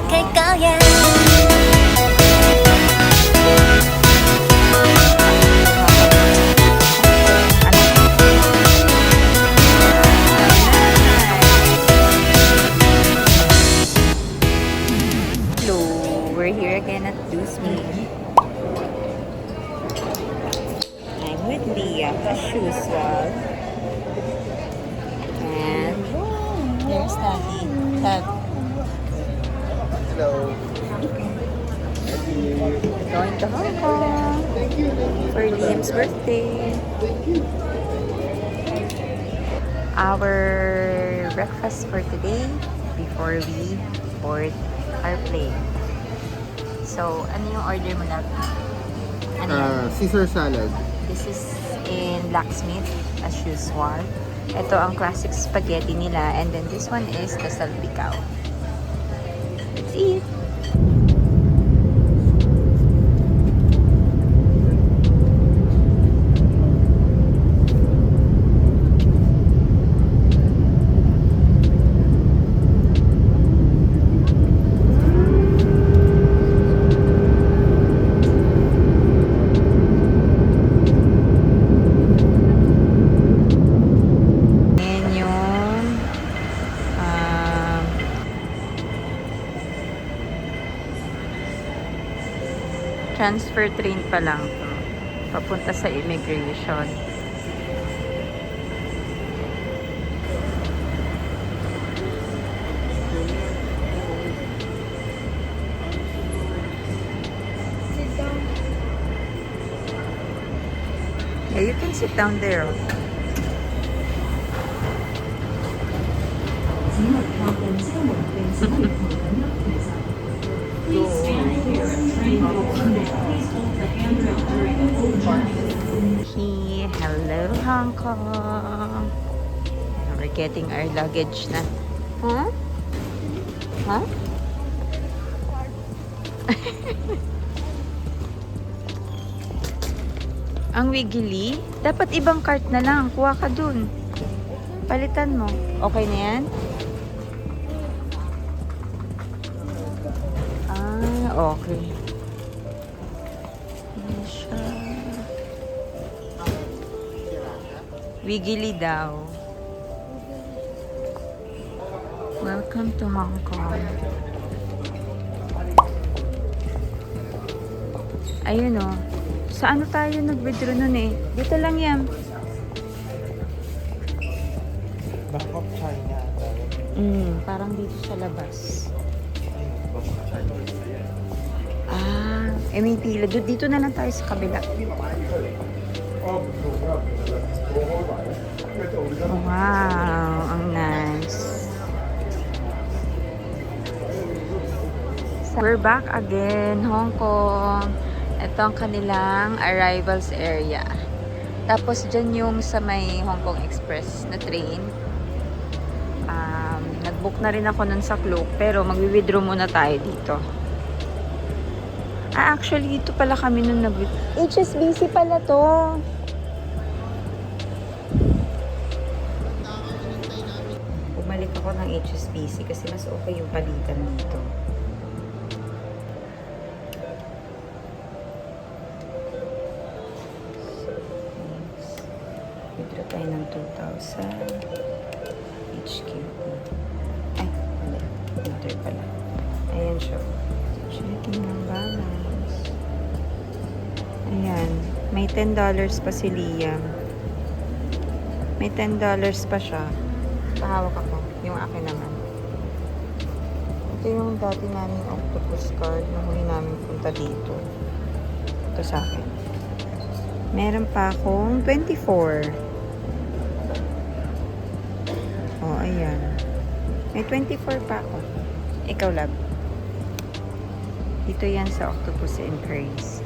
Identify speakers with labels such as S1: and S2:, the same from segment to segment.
S1: 약속할 거야.
S2: Hello, we're here again at Deuce Me. I'm with Leah, as usual. And there's Daddy. Dad.
S3: Hello.
S2: Going to Hong Kong for Liam's birthday. Our breakfast for today before we board our plane. So, ano yung order mo na? Ano yan?
S3: Caesar salad.
S2: This is in Blacksmith, as usual. Ito ang classic spaghetti nila. And then this one is the salpicao. Let's eat! Transfer train pa lang to. Papunta sa immigration. Yeah, you can sit down there. Hello, Hong Kong. We're getting our luggage na. Huh? Huh? Ang wiggly? Dapat ibang cart na lang. Kuha ka dun. Palitan mo. Okay na yan? Okay. Ayan siya. Wiggly daw. Welcome to Hong Kong. Ayun o. Sa ano tayo nag-withdraw nun eh? Dito lang yan.
S3: Bank of China.
S2: Parang dito sa labas.
S3: Bank of China.
S2: May pila. Dito na lang tayo sa kabila. Wow, ang nice. So, we're back again, Hong Kong. Ito ang kanilang arrivals area. Tapos dyan yung sa may Hong Kong Express na train. Nag-book na rin ako nun sa Klook, pero mag-withdraw muna tayo dito. Actually, ito pala kami nung HSBC pala to. Bumalik ako ng HSBC kasi mas okay yung palitan dito. Withdraw tayo ng 2,000. HQ. Ay, hindi. Another pala. Ayan siya. Checking ng balance. Ayan. May $10 pa si Liam. May $10 pa siya. Pahawak ako. Yung akin naman. Ito yung dati namin octopus card na huli namin punta dito. Ito sa akin. Meron pa akong 24. Oh, ayan. May 24 pa ako. Ikaw, love. Dito yan sa Octopus Increase.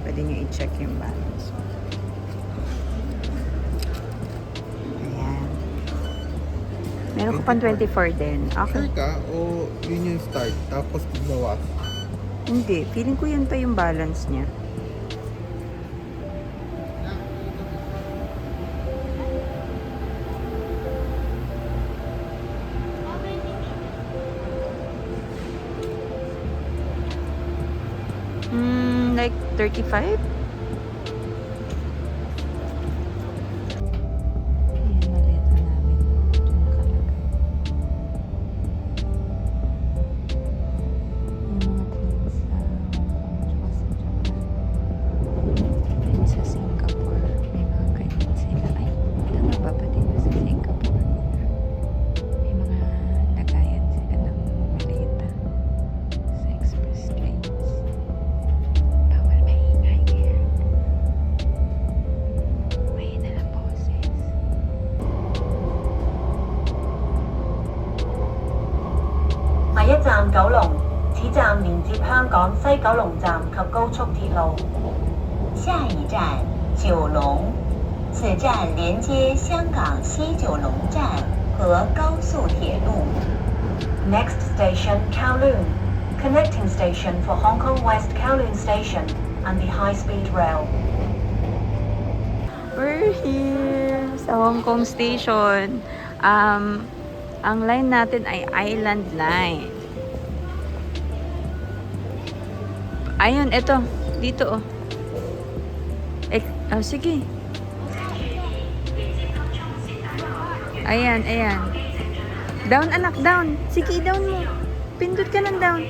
S2: Pwede nyo i-check yung balance. Ayan. Meron ko pang 24 din. Okay.
S3: Sure ka? O yun yung start? Tapos bawas?
S2: Hindi. Feeling ko yan pa yung balance niya. Like 35? Ayan, maleta namin. Diyan nakalagay. Yung mga trains sa Hong Kong tsaka sa Japan. And sa Singapore, may mga ganyan sila. Ay, tama ba din sa Singapore? May mga lagayan sila ng maleta sa express trains. Bawal maingay kaya. Mahina lang boses.
S1: 下一站九龍，此站連接香港西九龍站及高速鐵路。
S4: 下一站九龍，此站连接香港西九龍站和高速鐵路。
S1: Next station Kowloon, connecting station for Hong Kong West Kowloon Station and the high-speed rail.
S2: We're here sa Hong Kong Station. Ang line natin ay Island Line. Ayun, eto. Dito, oh. Sige. Ayan, ayan. Down, anak, down. Sige, down mo. Pindot ka ng down.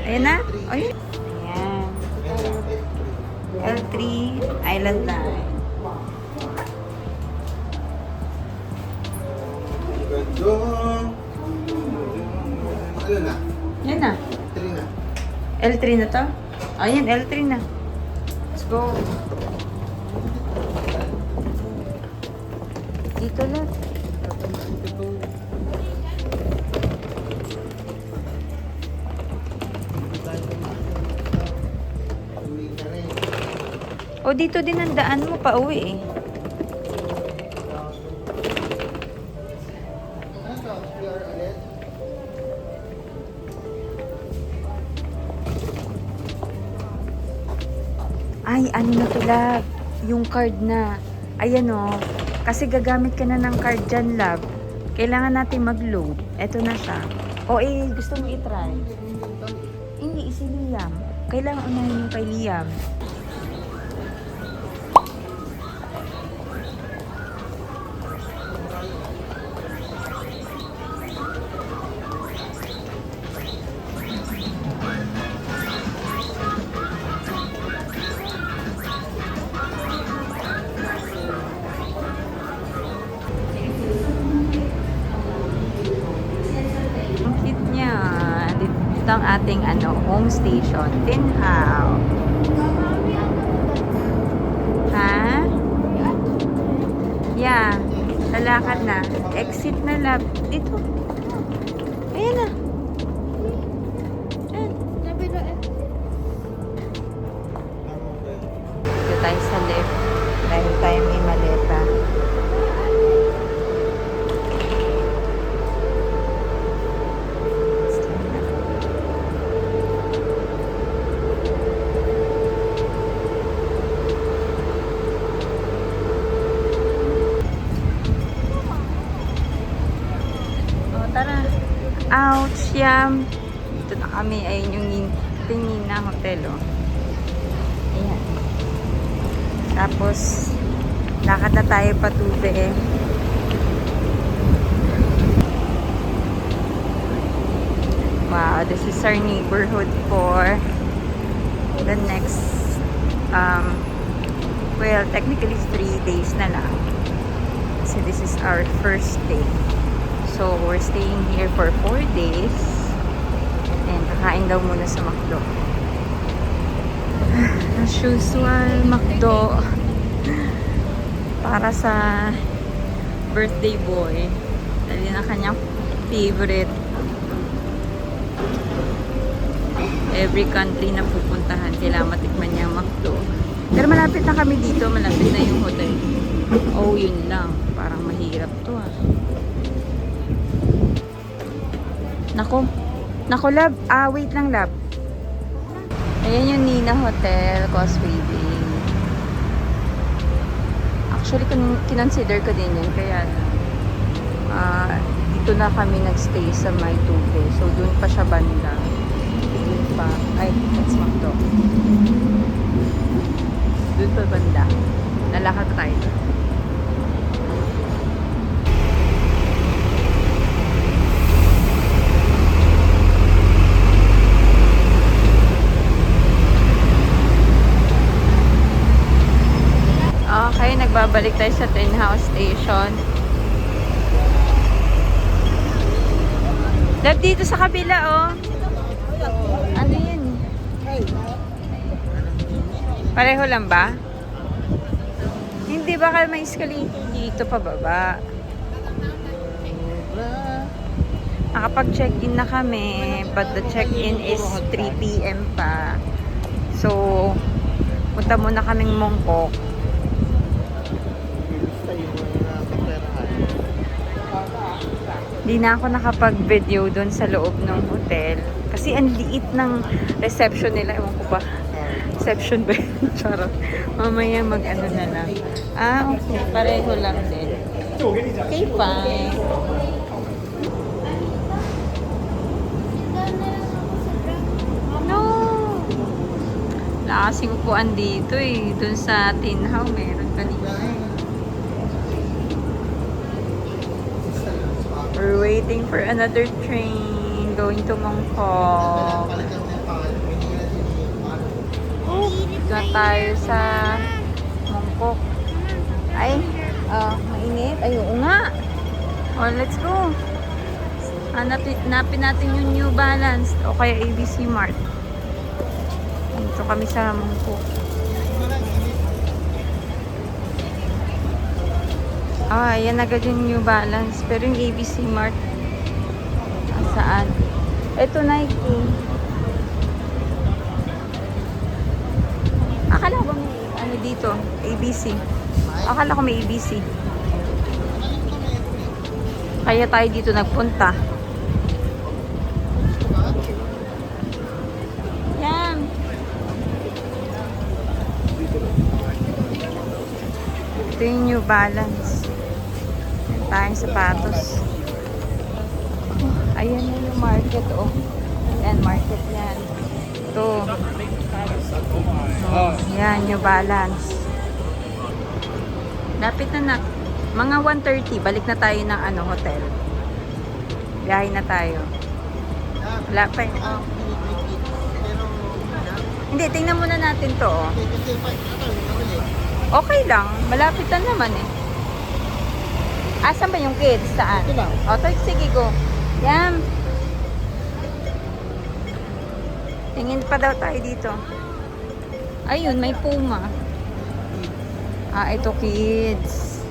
S2: Ayan na. Ayan. Ayan. L3, Island Line.
S3: Ganda. Ano na?
S2: Yan na.
S3: 3 na.
S2: L3 na to? Ayan, L3 na. Let's go. Dito lang. O, dito din ang daan mo pa uwi eh. Ay, ano na to, love? Yung card na. Ayan o. Kasi gagamit ka na ng card dyan, love. Kailangan natin mag-load. Eto na siya. O, gusto mo i-try? Hindi, si Liam. Kailangan unahin yung kay Liam. Ang cute niya. Dito ang ating home station. Tin Hau. Ha? Yeah. Lalakad na. Exit na, love. Dito. Ayan na. Diyan. Dito tayo sa left. Dahil tayo may maleta. Tara. Ouch, yam. Dito na kami. Ayun yung tingin na hotel, oh. Ayan. Tapos, lakad na tayo patube, eh. Wow, this is our neighborhood for the next, well, technically 3 days na lang. So, this is our first day. So, we're staying here for 4 days. And kakain daw muna sa McDo. As usual, McDo. Para sa birthday boy. Dahil na kanyang favorite. Every country na pupuntahan, kailangan matikman niya ang McDo. Pero malapit na kami dito. Malapit na yung hotel. Oh, yun lang. Parang mahirap to, ah. Nako. Nako, love. Wait lang, love. Ayan yung Nina Hotel, Causeway Bay. Actually, kinonsider ko din yun. Kaya, dito dito na kami nagstay sa may tube. So, doon pa siya banda. Doon pa. Ay, let's McDo. Doon pa banda. Nalakad tayo. Okay, nagbabalik tayo sa Tin House Station. Lab dito sa kabila, oh. Ano yun? Pareho lang ba? Hindi ba kayo may escalator dito pababa? Nakapag-check-in na kami, but the check-in is 3 PM pa. So, punta muna kaming Mongkok. Hindi na ako nakapag-video doon sa loob ng hotel. Kasi ang liit ng reception nila. Ewan ko ba? Reception ba yun? Charot. Mamaya mag-ano na lang. Ah, okay. Pareho lang din. Okay, fine. No! Wala kasing upuan dito eh. Doon sa Tin House, meron kanina eh. We're waiting for another train going to Mongkok. Doon tayo sa Mongkok. Ay, mainit. Ay, oo nga. Oh, let's go. Hanapin natin yung New Balance o kaya ABC Mart. Dito kami sa Mongkok. Ah, ayan agad yung New Balance. Pero yung ABC Mart, saan? Ito, Nike. Akala ko may ano dito, ABC. Akala ko may ABC. Kaya tayo dito nagpunta. Yan. Ito yung New Balance. Tayong sapatos. Oh, ayan na yung market, oh. Ayan, market yan. Ito. Oh, yan, New Balance. Lapit na na. Mga 1:30, balik na tayo ng hotel. Biyahe na tayo. Wala pa yun. Oh. Hindi, tingnan muna natin to, oh. Okay lang. Malapit na naman, eh. Asan ba yung kids? Saan? O, sige, go. Yan. Tingin pa daw tayo dito. Ayun, may Puma. Ah, ito kids.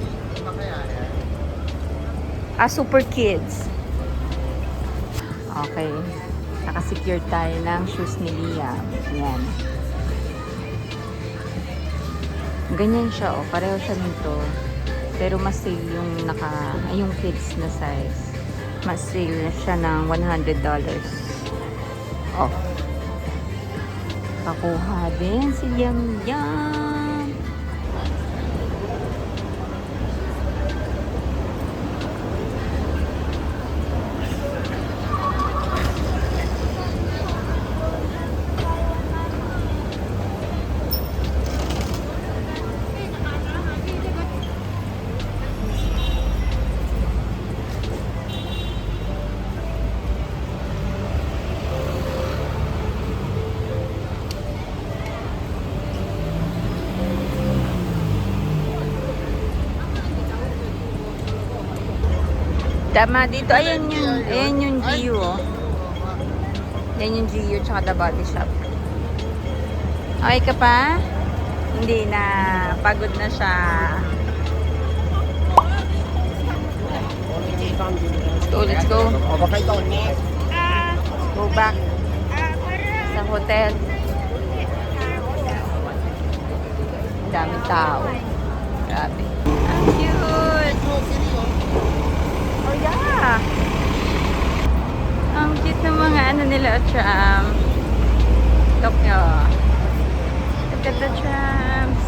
S2: Ah, Super Kids. Okay. Nakasecure tayo ng shoes ni Liam. Yan. Ganyan siya, oh. Pareho siya nito. Pero mas sale yung kids na size. Mas sale na siya ng $100. Oh. Pakuha din si Yam Yam. Tama dito. Ayan yung GU, oh. Ayan yung GU tsaka The Body Shop. Okay ka pa? Hindi na. Pagod na siya. Let's go. Go back sa hotel. Daming tao. Grabe. Ang cute. Oh yeah. Ang cute ng mga nila tram. Look nyo. Look at the trams.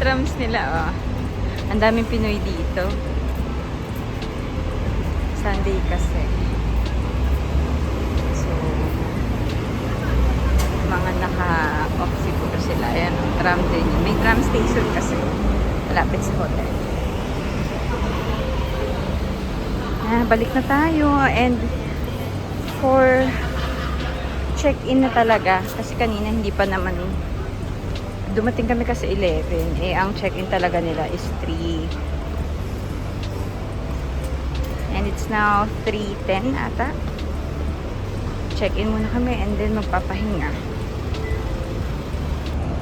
S2: trams nila, oh. Ang daming Pinoy dito. Sunday kasi. So, mga naka-off siguro sila. Ayan, tram din. May tram station kasi. Malapit sa hotel. Balik na tayo. And for check-in na talaga. Kasi kanina hindi pa naman. Dumating kami kasi 11. Eh, ang check-in talaga nila is 3. And it's now 3:10 ata. Check-in muna kami and then magpapahinga.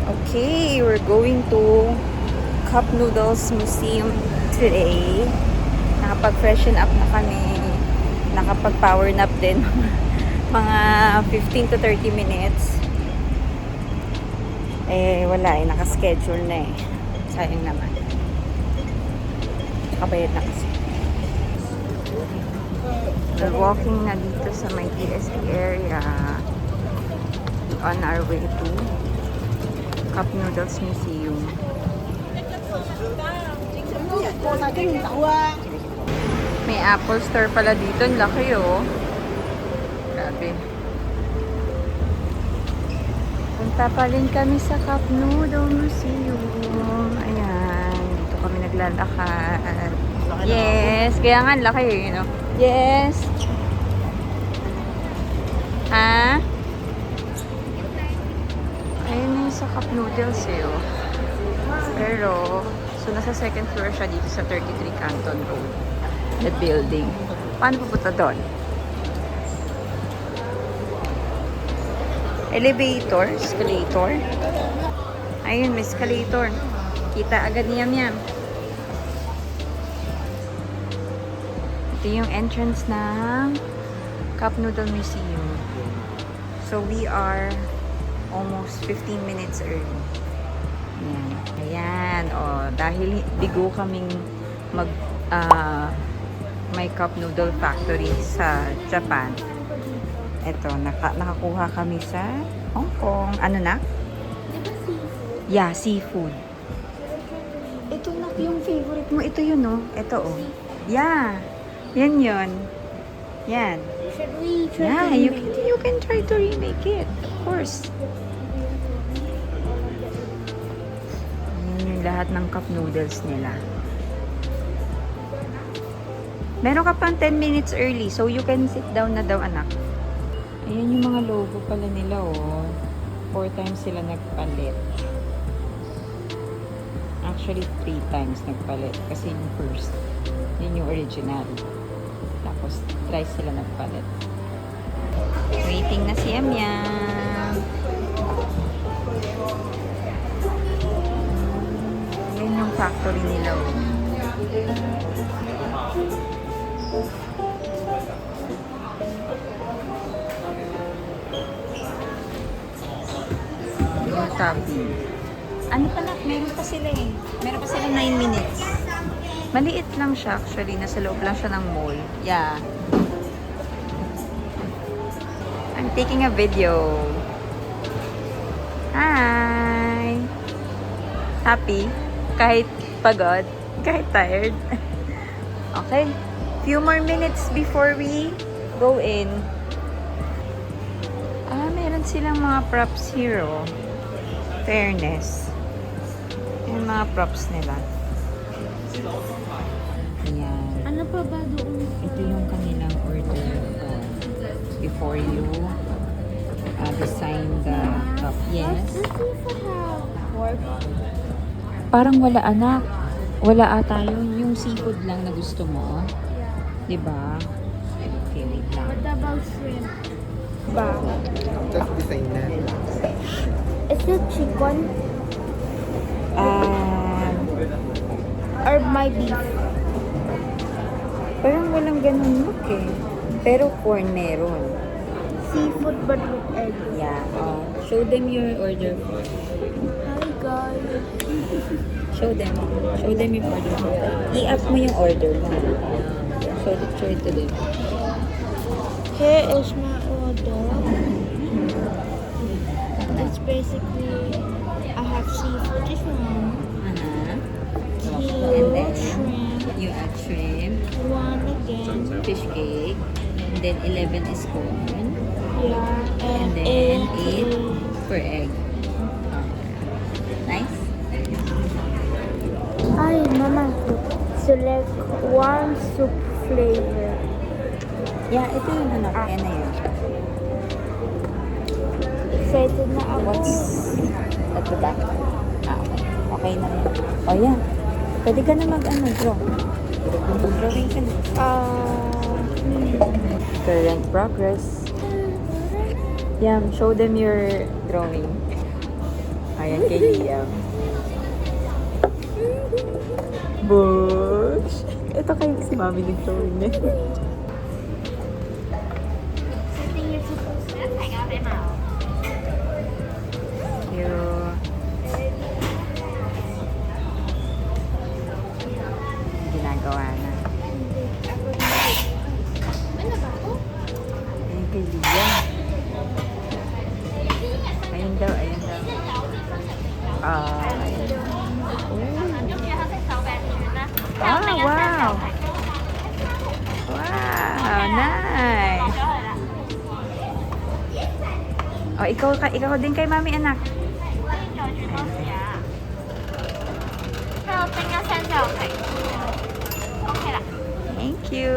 S2: Okay, we're going to Cup Noodles Museum today. Nakapag-freshen up na kami. Nakapag-power nap din. Mga 15 to 30 minutes. Eh, wala eh. Nakaschedule na eh. Sayang naman. Kabayad na kasi. We're walking na dito sa may TST area. On our way to Cup Noodles Museum. May Apple Store pala dito. Ang laki oh. Grabe. Punta pa rin kami sa Cup Noodle Museum. Ayan. Dito kami naglalakad. Yes. Kaya nga laki eh. You know? Yes. Ha? Ayun na yung sa Cup Noodles eh. Oh. Pero, so nasa second floor siya dito sa 33 Canton Road. The building. Paano pupunta doon? Elevator? Escalator? Ayun, may escalator. Kita agad ni Yam Yam. Ito yung entrance ng Cup Noodle Museum. So, we are almost 15 minutes early. Ayan. Ayan. O, dahil bigo kaming may Cup Noodle Factory sa Japan. Ito, nakakuha kami sa Hong Kong. Ano na? Yeah, seafood. Ito na yung favorite mo. Ito yun, no? Ito, oh. Yeah. Yan yun. Yan.
S5: Should we try
S2: Yeah,
S5: to
S2: you
S5: remake
S2: can, you can try to remake it. Of course. Yan yung lahat ng cup noodles nila. Meron ka pang 10 minutes early, so you can sit down na daw, anak. Ayan yung mga logo pala nila, oh. 4 times sila nagpalit. Actually, 3 times nagpalit. Kasi yung first, yun yung original. Tapos, thrice sila nagpalit. Waiting na si Yam-Yam. Ayan yung factory nila, oh. Yung tabi. Ano pala? Meron pa sila eh. Meron pa sila 9 minutes. Maliit lang siya actually. Nasa loob lang siya ng mall. Yeah. I'm taking a video. Hi! Happy? Kahit pagod? Kahit tired? Okay. Few more minutes before we go in. Meron silang mga props here, oh. Fairness. Yung mga props nila. Ayan.
S5: Ano pa ba doon?
S2: Ito yung kanilang order before you design the cup. Yes.
S5: Let's see if I have pork.
S2: Parang wala, anak. Wala ata yun. Yung seafood lang na gusto mo. Diba? Okay, wait lang.
S5: What about shrimp?
S2: Ba?
S3: Just design na.
S5: Is it chicken
S2: Ah...
S5: or my beef?
S2: parang walang ganun look eh. Pero corn meron.
S5: Seafood but with egg.
S2: Yeah. Show them your order.
S5: Hi guys.
S2: Show them. Show them your order. I-up mo yung order mo. Show it to them.
S5: Here is my order. It's basically I have seafood. Just one.
S2: And then
S5: shrimp.
S2: you add shrimp,
S5: 1 again.
S2: fish cake, and then 11 is corn,
S5: Yeah.
S2: and then 8 per egg. Nice?
S5: Ay, mama. Select one soup flavor.
S2: Yeah, ito yung ano, kaya na yun.
S5: Excited na ako.
S2: What's at the back? Okay. Okay na yun. Oh, yeah. Pwede ka na mag-ano, draw. Drawing ka na. Current progress. Yam, show them your drawing. Ayan kay Liam. Bush! Ito kayo si Mami nag-drawing na. Ginagawa na. Ayan kay Liam. Ayun daw, ayun daw. Ayun. Wow! Wow, nice! Oh, ikaw din kay Mami, anak. Thank you.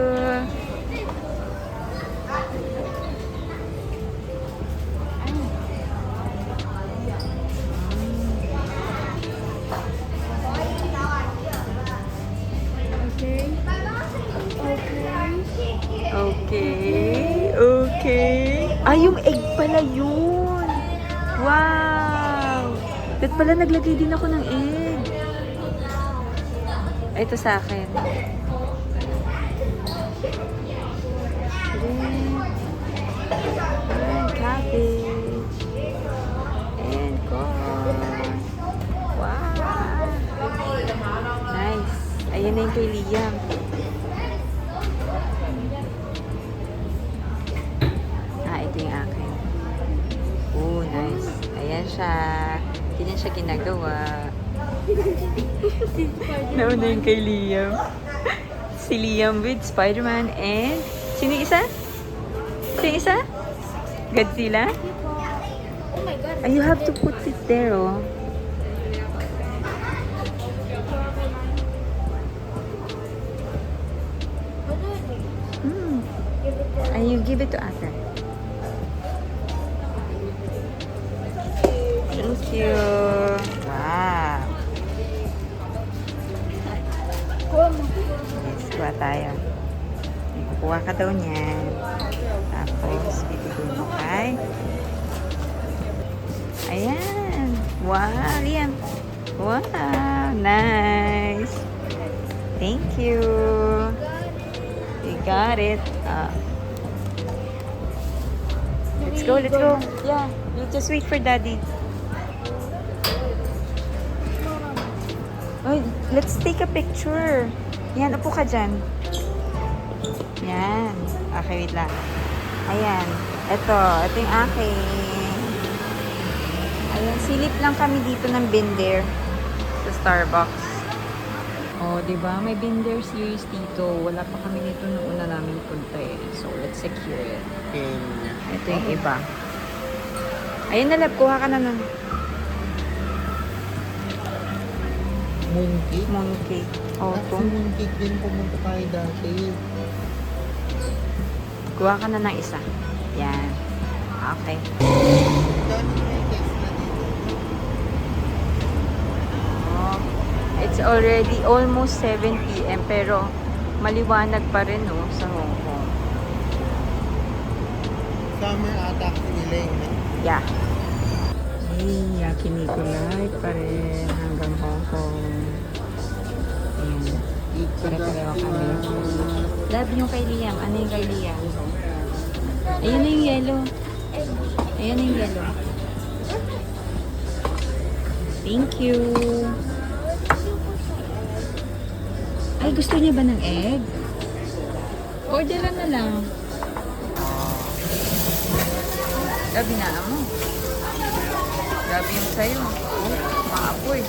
S2: Okay. Yung egg pala yun. Wow. Ba't pala naglagay din ako ng egg? Ito sa akin. And cabbage. And corn. Wow. Nice. Ayan na yung kay Liam. Ito yung akin. Oh, nice. Ayan siya. Ganyan siya ginagawa. Nauna yung kay Liam. Si Liam with Spider-Man and... Sino yung isa? Sino yung isa? Godzilla?
S5: Oh my God.
S2: You have to put it there, oh. And you give it to Ate. Thank you. Wow. Yes, kuha tayo. Kuha ka daw niyan. Tapos, bibigyan mo kay. Ayan. Wow, Liam. Wow, nice. Thank you. You got it. Let's go, let's go. Yeah, you just wait for Daddy. Oh, let's take a picture. Yan, upo ka dyan. Yan. Okay, wait lang. Ayan. Ito yung akin. Ayan, silip lang kami dito ng Binder sa Starbucks. Oh, diba? May Binder series dito. Wala pa kami nito nung una namin punta eh. So, let's secure it. Ito yung iba. Ayun na, lab. Kuha ka na nun.
S3: Mooncake?
S2: Mooncake. Oh,
S3: Ako mooncake din pumunta tayo dati.
S2: kuha ka na ng isa. Yan. Okay. Oh, it's already almost 7 p.m. pero maliwanag pa rin no, sa Hong Kong.
S3: Summer ata nila yun.
S2: Yeah. Hey, Yakiniku Light pa rin hanggang Hong Kong. Ayan. Pare-pareho kami. Love yung kay Liam. Ano yung kay Liam? Ayan na yung yellow. Ayan na yung yellow. Thank you. Ay, gusto niya ba ng egg? Orderan na lang. Gabi na mo. Gabi yung sa'yo. Oh, maapoy.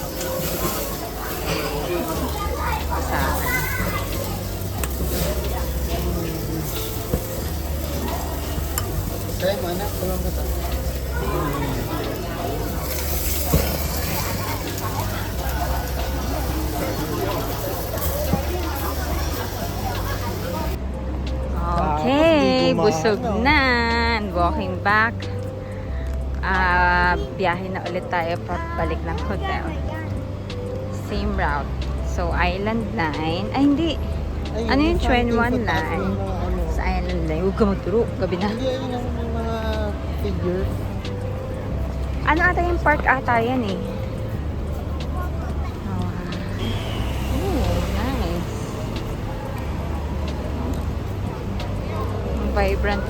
S3: lang kita.
S2: Okay,
S3: Tapos,
S2: busog
S3: di
S2: na. And walking back. Biyahe na ulit tayo pabalik ng hotel. Same route. So, Island Line. Ay, hindi.
S3: Ay,
S2: Ano yung
S3: something
S2: 21
S3: sa taas
S2: line?
S3: ng mga ano.
S2: Sa Island Line. Huwag ka magturo. Gabi na.
S3: Hindi, ayun ang mga figure.
S2: Ano ata yung park ata yan eh. Oh, nice. Ang vibrant.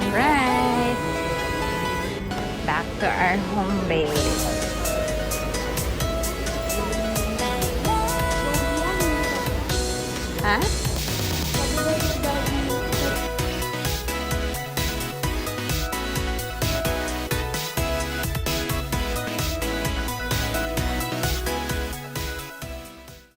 S2: Alright. Back to our home base. Ha?